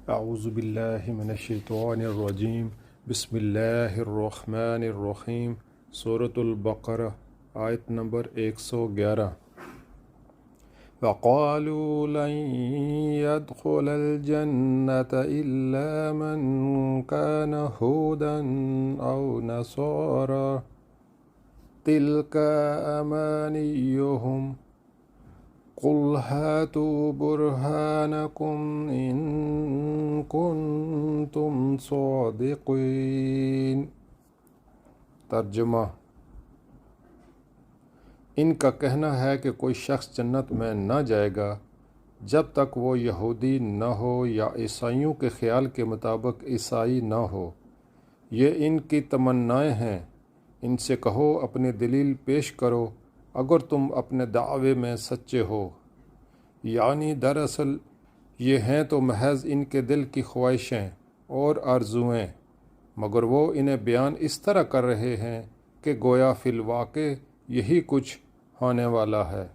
اعوذ باللہ من الشیطان الرجیم بسم اللہ الرحمن الرحیم سورۃ البقرہ آیت نمبر 111 وَقَالُوا لَن يَدْخُلَ الْجَنَّةَ إِلَّا مَنْ كَانَ هُودًا أَوْ نَصَارَىٰ تِلْكَ أَمَانِيُّهُمْ قُلْ هَاتُوا بُرْهَانَكُمْ إِن كُنتُمْ صَادِقِينَ۔ ترجمہ: ان کا کہنا ہے کہ کوئی شخص جنت میں نہ جائے گا جب تک وہ یہودی نہ ہو یا عیسائیوں کے خیال کے مطابق عیسائی نہ ہو۔ یہ ان کی تمنائیں ہیں۔ ان سے کہو اپنی دلیل پیش کرو اگر تم اپنے دعوے میں سچے ہو، یعنی دراصل یہ ہیں تو محض ان کے دل کی خواہشیں اور آرزوئیں، مگر وہ انہیں بیان اس طرح کر رہے ہیں کہ گویا فی الواقع یہی کچھ ہونے والا ہے۔